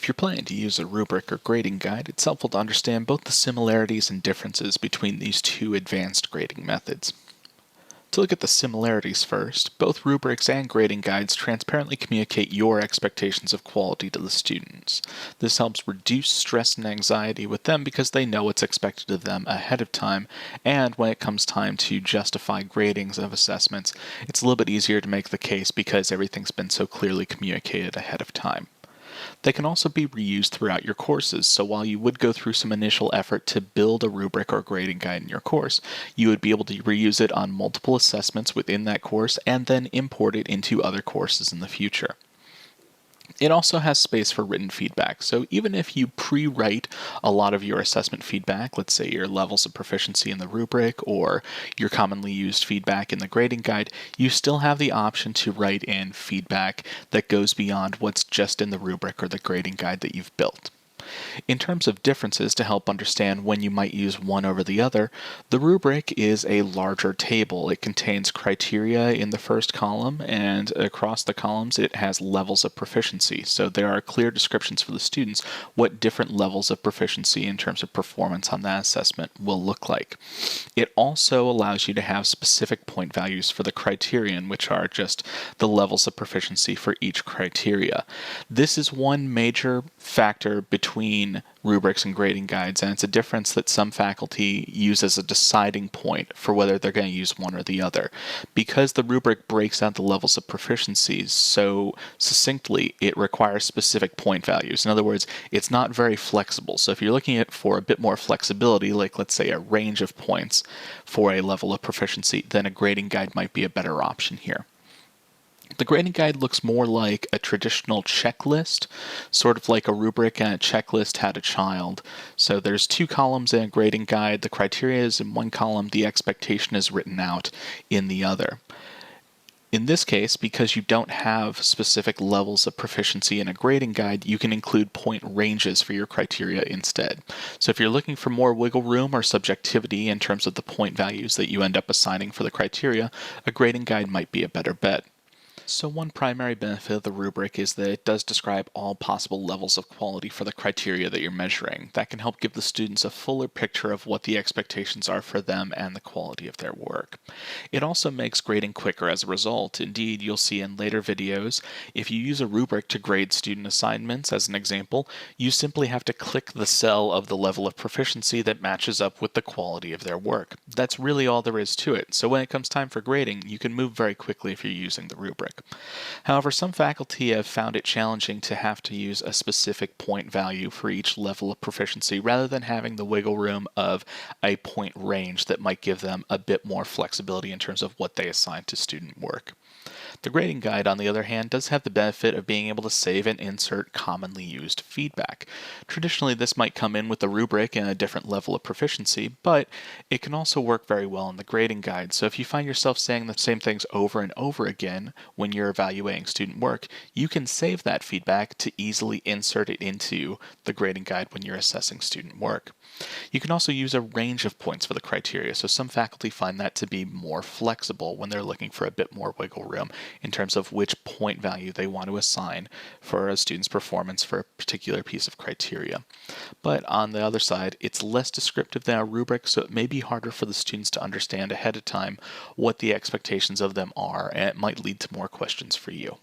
If you're planning to use a rubric or grading guide, it's helpful to understand both the similarities and differences between these two advanced grading methods. To look at the similarities first, both rubrics and grading guides transparently communicate your expectations of quality to the students. This helps reduce stress and anxiety with them because they know what's expected of them ahead of time, and when it comes time to justify gradings of assessments, it's a little bit easier to make the case because everything's been so clearly communicated ahead of time. They can also be reused throughout your courses, so while you would go through some initial effort to build a rubric or grading guide in your course, you would be able to reuse it on multiple assessments within that course and then import it into other courses in the future. It also has space for written feedback, so even if you pre-write a lot of your assessment feedback, let's say your levels of proficiency in the rubric or your commonly used feedback in the grading guide, you still have the option to write in feedback that goes beyond what's just in the rubric or the grading guide that you've built. In terms of differences to help understand when you might use one over the other, the rubric is a larger table. It contains criteria in the first column, and across the columns it has levels of proficiency. So there are clear descriptions for the students what different levels of proficiency in terms of performance on that assessment will look like. It also allows you to have specific point values for the criterion, which are just the levels of proficiency for each criteria. This is one major factor between rubrics and grading guides, and it's a difference that some faculty use as a deciding point for whether they're going to use one or the other. Because the rubric breaks out the levels of proficiencies so succinctly, it requires specific point values. In other words, it's not very flexible. So if you're looking at for a bit more flexibility, like let's say a range of points for a level of proficiency, then a grading guide might be a better option here. The grading guide looks more like a traditional checklist, sort of like a rubric and a checklist had a child. So there's two columns in a grading guide. The criteria is in one column, the expectation is written out in the other. In this case, because you don't have specific levels of proficiency in a grading guide, you can include point ranges for your criteria instead. So if you're looking for more wiggle room or subjectivity in terms of the point values that you end up assigning for the criteria, a grading guide might be a better bet. So one primary benefit of the rubric is that it does describe all possible levels of quality for the criteria that you're measuring. That can help give the students a fuller picture of what the expectations are for them and the quality of their work. It also makes grading quicker as a result. Indeed, you'll see in later videos, if you use a rubric to grade student assignments, as an example, you simply have to click the cell of the level of proficiency that matches up with the quality of their work. That's really all there is to it. So when it comes time for grading, you can move very quickly if you're using the rubric. However, some faculty have found it challenging to have to use a specific point value for each level of proficiency rather than having the wiggle room of a point range that might give them a bit more flexibility in terms of what they assign to student work. The grading guide, on the other hand, does have the benefit of being able to save and insert commonly used feedback. Traditionally, this might come in with the rubric and a different level of proficiency, but it can also work very well in the grading guide. So if you find yourself saying the same things over and over again when you're evaluating student work, you can save that feedback to easily insert it into the grading guide when you're assessing student work. You can also use a range of points for the criteria, so some faculty find that to be more flexible when they're looking for a bit more wiggle room in terms of which point value they want to assign for a student's performance for a particular piece of criteria. But on the other side, it's less descriptive than a rubric, so it may be harder for the students to understand ahead of time what the expectations of them are, and it might lead to more questions for you.